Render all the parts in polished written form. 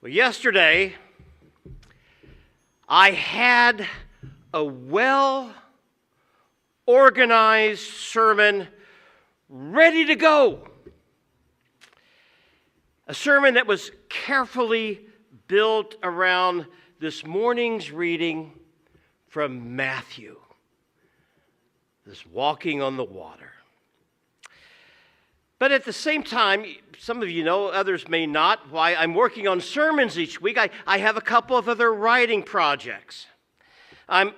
Well, yesterday, I had a well-organized sermon ready to go. A sermon that was carefully built around this morning's reading from Matthew, this walking on the water. But at the same time, some of you know, others may not, why I'm working on sermons each week. I have a couple of other writing projects. I'm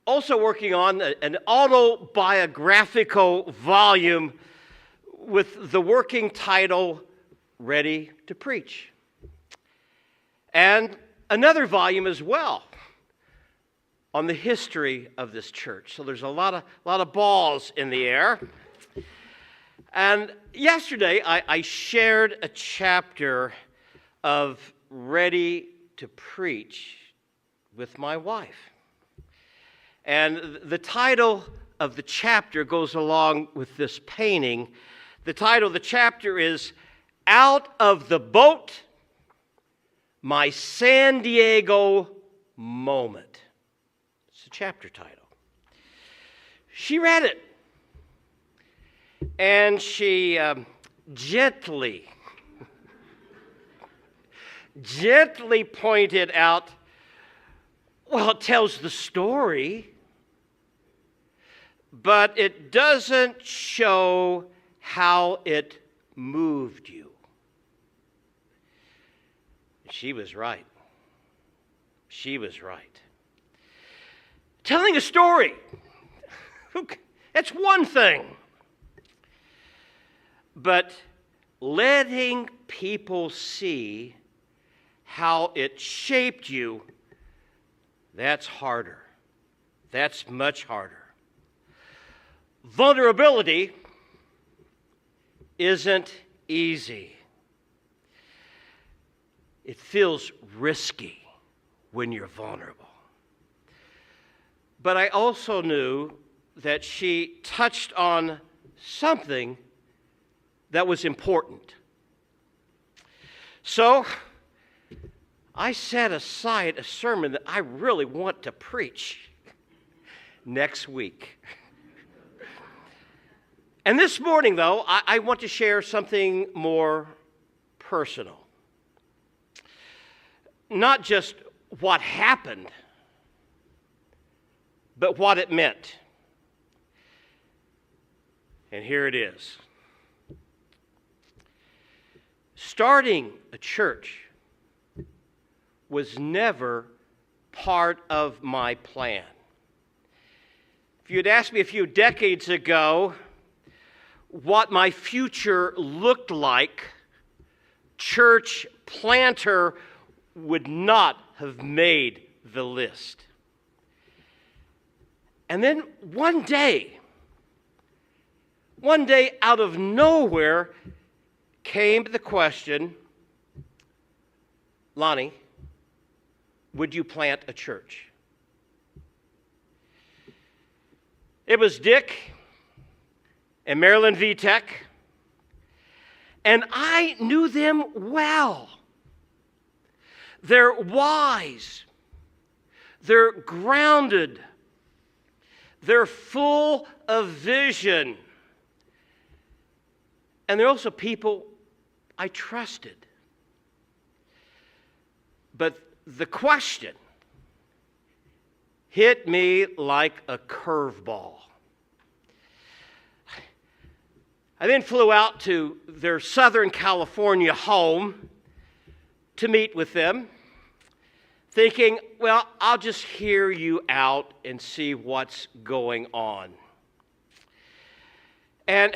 also working on an autobiographical volume with the working title, Ready to Preach. And another volume as well on the history of this church. So there's a lot of balls in the air. And yesterday, I shared a chapter of Ready to Preach with my wife. And the title of the chapter goes along with this painting. The title of the chapter is Out of the Boat, My San Diego Moment. It's the chapter title. She read it. And she gently pointed out, well, it tells the story, but it doesn't show how it moved you. She was right. She was right. Telling a story, that's one thing. But letting people see how it shaped you, that's harder. That's much harder. Vulnerability isn't easy. It feels risky when you're vulnerable. But I also knew that she touched on something that was important. So I set aside a sermon that I really want to preach next week. And this morning, though, I want to share something more personal. Not just what happened, but what it meant. And here it is. Starting a church was never part of my plan. If you had asked me a few decades ago what my future looked like, church planter would not have made the list. And then one day out of nowhere, came the question, Lonnie, would you plant a church? It was Dick and Marilyn Vitek, and I knew them well. They're wise, they're grounded, they're full of vision, and they're also people I trusted. But the question hit me like a curveball. I then flew out to their Southern California home to meet with them, thinking, well, I'll just hear you out and see what's going on. And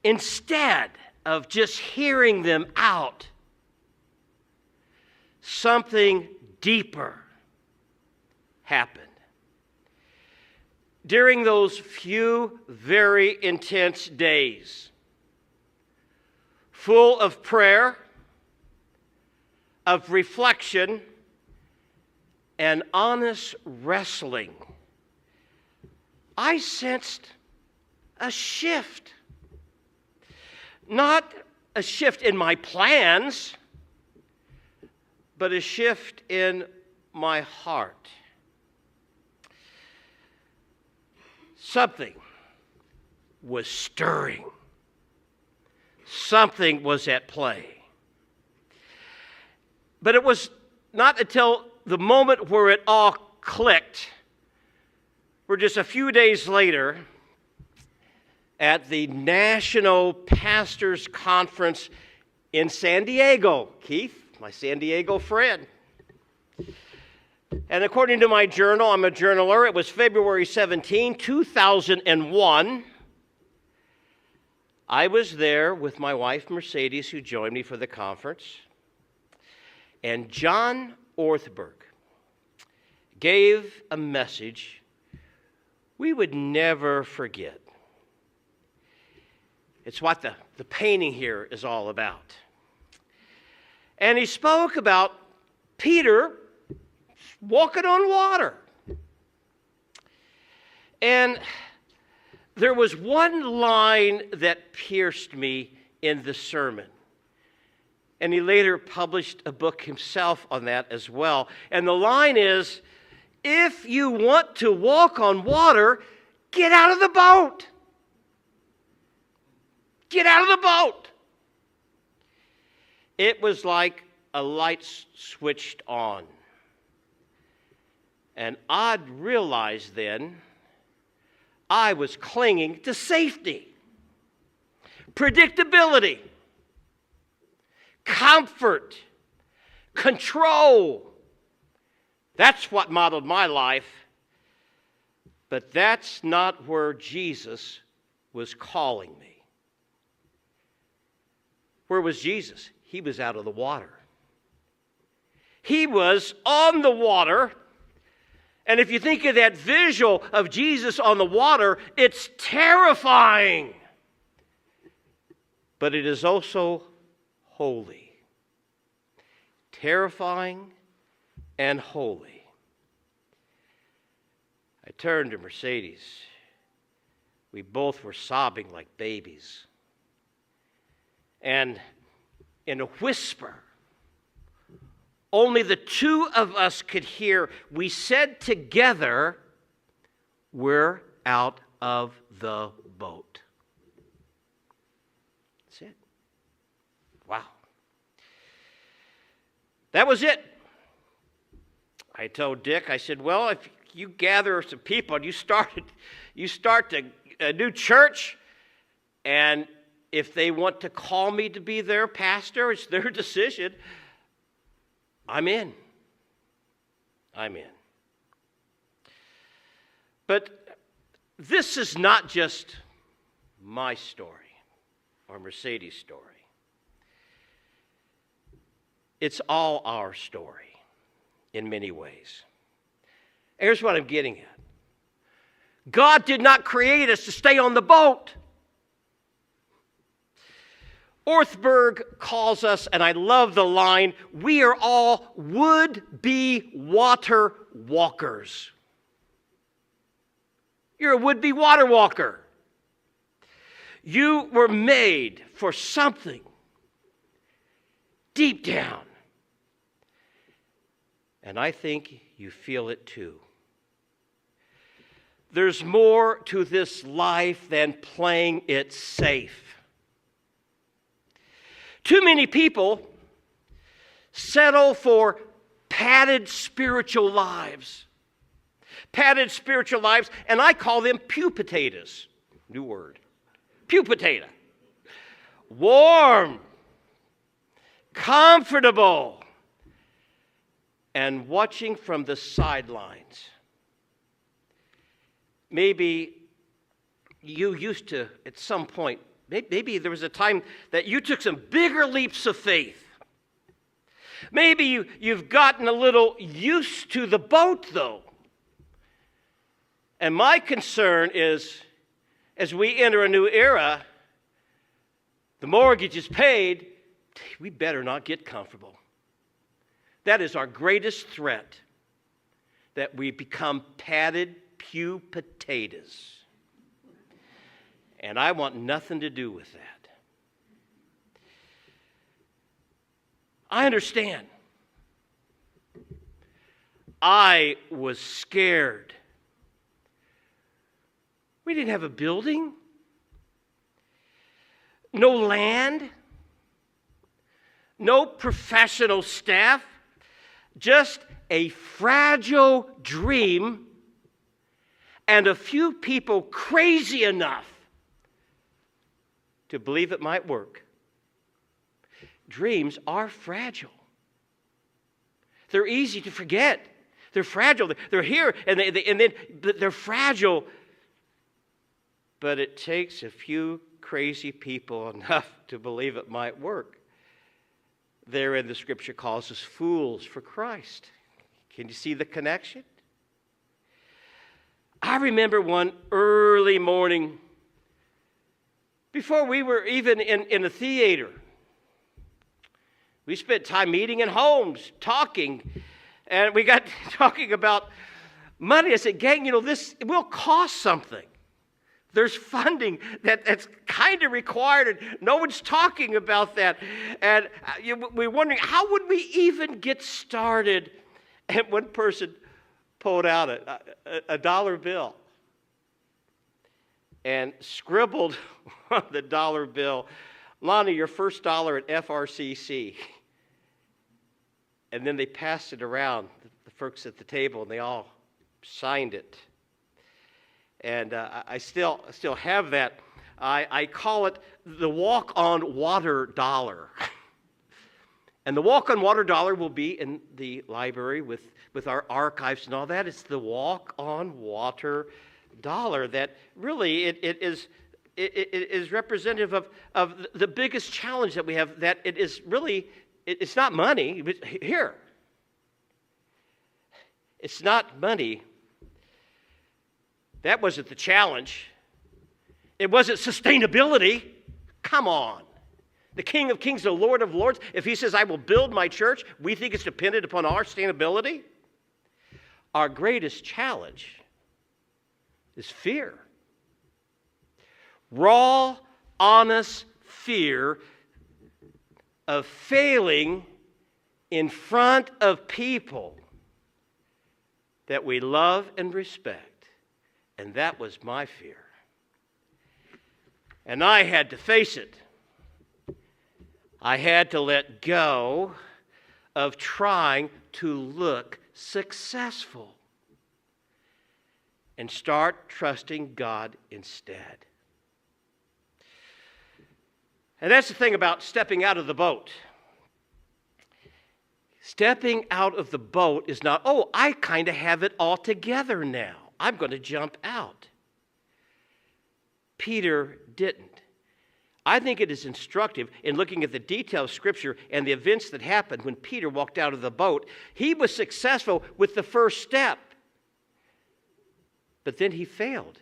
instead of just hearing them out, something deeper happened. During those few very intense days, full of prayer, of reflection, and honest wrestling, I sensed a shift. Not a shift in my plans, but a shift in my heart. Something was stirring. Something was at play. But it was not until the moment where it all clicked, where just a few days later, at the National Pastors Conference in San Diego, Keith, my San Diego friend. And according to my journal, I'm a journaler, it was February 17, 2001. I was there with my wife, Mercedes, who joined me for the conference. And John Orthberg gave a message we would never forget. It's what the painting here is all about. And he spoke about Peter walking on water. And there was one line that pierced me in the sermon. And he later published a book himself on that as well. And the line is, if you want to walk on water, get out of the boat. Get out of the boat. It was like a light switched on. And I'd realized then I was clinging to safety, predictability, comfort, control. That's what modeled my life. But that's not where Jesus was calling me. Where was Jesus? He was out of the water. He was on the water. And if you think of that visual of Jesus on the water, it's terrifying. But it is also holy. Terrifying and holy. I turned to Mercedes. We both were sobbing like babies. And in a whisper, only the two of us could hear, we said together, we're out of the boat. That's it. Wow. That was it. I told Dick, I said, well, if you gather some people and you start a new church, and if they want to call me to be their pastor, it's their decision. I'm in. I'm in. But this is not just my story or Mercedes' story. It's all our story in many ways. Here's what I'm getting at. God did not create us to stay on the boat. Orthberg calls us, and I love the line, we are all would-be water walkers. You're a would-be water walker. You were made for something deep down. And I think you feel it too. There's more to this life than playing it safe. Too many people settle for padded spiritual lives. Padded spiritual lives, and I call them pew potatoes. New word. Pew potato. Warm, comfortable, and watching from the sidelines. Maybe you used to, at some point, maybe there was a time that you took some bigger leaps of faith. Maybe you've gotten a little used to the boat, though. And my concern is, as we enter a new era, the mortgage is paid, we better not get comfortable. That is our greatest threat, that we become padded pew potatoes. And I want nothing to do with that. I understand I was scared. We didn't have a building, no land, no professional staff, just a fragile dream and a few people crazy enough to believe it might work. Dreams are fragile. They're easy to forget. They're fragile. They're here, and then they're fragile. But it takes a few crazy people enough to believe it might work. Therein, the Scripture calls us fools for Christ. Can you see the connection? I remember one early morning, before we were even in a theater. We spent time meeting in homes, talking, and we got talking about money. I said, gang, this will cost something. There's funding that's kind of required, and no one's talking about that. And we're wondering, how would we even get started? And one person pulled out a dollar bill and scribbled on the dollar bill, Lonnie, your first dollar at FRCC. And then they passed it around, the folks at the table, and they all signed it. And I still have that. I call it the walk-on-water dollar. And the walk-on-water dollar will be in the library with our archives and all that. It's the walk-on-water dollar that really it is representative of the biggest challenge that we have, that it is really, it's not money. Here. It's not money. That wasn't the challenge. It wasn't sustainability. Come on. The King of Kings, the Lord of Lords, if he says, I will build my church, we think it's dependent upon our sustainability. Our greatest challenge is fear. Raw, honest fear of failing in front of people that we love and respect. And that was my fear. And I had to face it. I had to let go of trying to look successful and start trusting God instead. And that's the thing about stepping out of the boat. Stepping out of the boat is not, oh, I kind of have it all together now. I'm going to jump out. Peter didn't. I think it is instructive in looking at the detail of Scripture and the events that happened when Peter walked out of the boat. He was successful with the first step, but then he failed.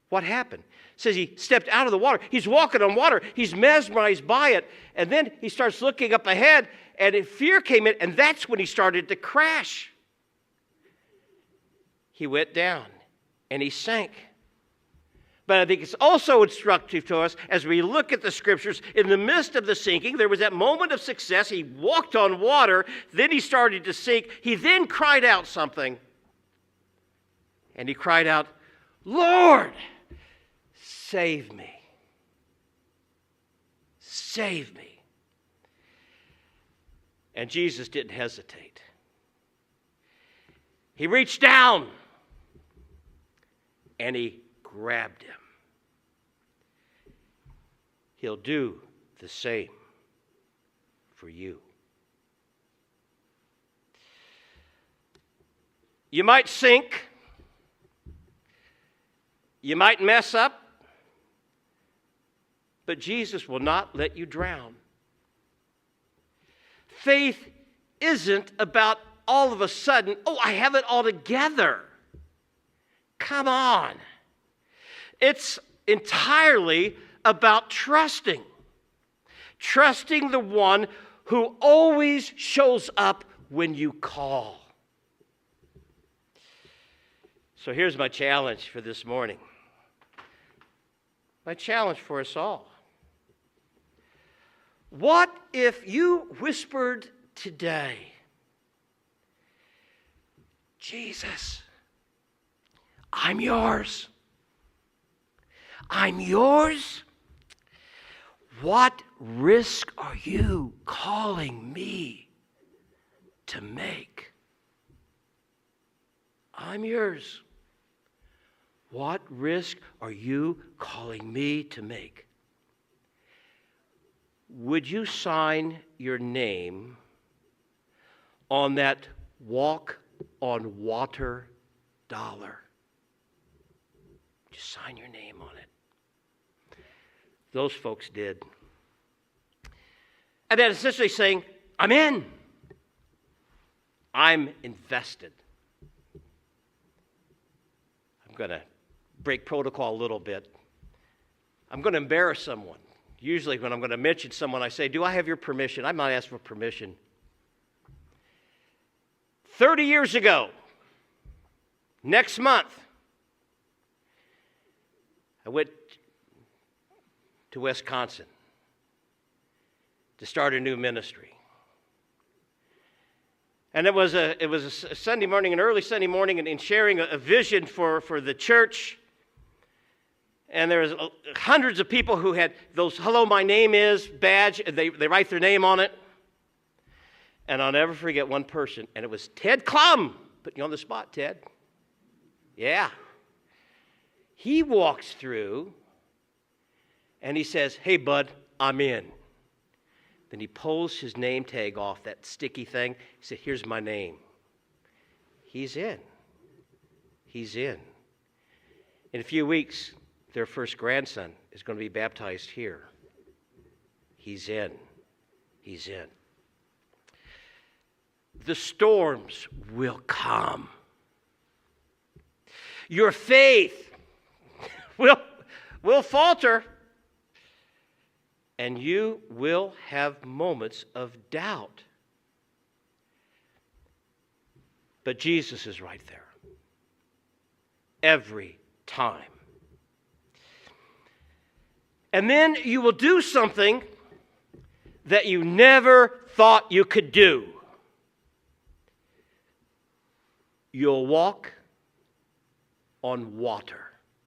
What happened? It says he stepped out of the water. He's walking on water. He's mesmerized by it. And then he starts looking up ahead, and fear came in, and that's when he started to crash. He went down, and he sank. But I think it's also instructive to us as we look at the Scriptures. In the midst of the sinking, there was that moment of success. He walked on water. Then he started to sink. He then cried out something. And he cried out, Lord, save me. Save me. And Jesus didn't hesitate. He reached down and he grabbed him. He'll do the same for you. You might sink. You might mess up. But Jesus will not let you drown. Faith isn't about all of a sudden, oh, I have it all together. Come on. It's entirely about trusting. Trusting the one who always shows up when you call. So here's my challenge for this morning. My challenge for us all. What if you whispered today, Jesus, I'm yours. I'm yours? What risk are you calling me to make? I'm yours. What risk are you calling me to make? Would you sign your name on that walk on water dollar? Just sign your name on it. Those folks did. And then essentially saying, I'm in. I'm invested. I'm going to break protocol a little bit. I'm going to embarrass someone. Usually when I'm going to mention someone, I say, do I have your permission? I might ask for permission. 30 years ago, next month, I went to Wisconsin to start a new ministry. And it was a Sunday morning, an early Sunday morning, and sharing a vision for the church. And there was hundreds of people who had those "Hello, my name is" badge. They write their name on it. And I'll never forget one person, and it was Ted Klum. Putting you on the spot, Ted. Yeah. He walks through, and he says, hey, bud, I'm in. Then he pulls his name tag off, that sticky thing. He said, here's my name. He's in. He's in. In a few weeks, their first grandson is going to be baptized here. He's in. He's in. The storms will come. Your faith will falter. And you will have moments of doubt. But Jesus is right there. Every time. And then you will do something that you never thought you could do. You'll walk on water.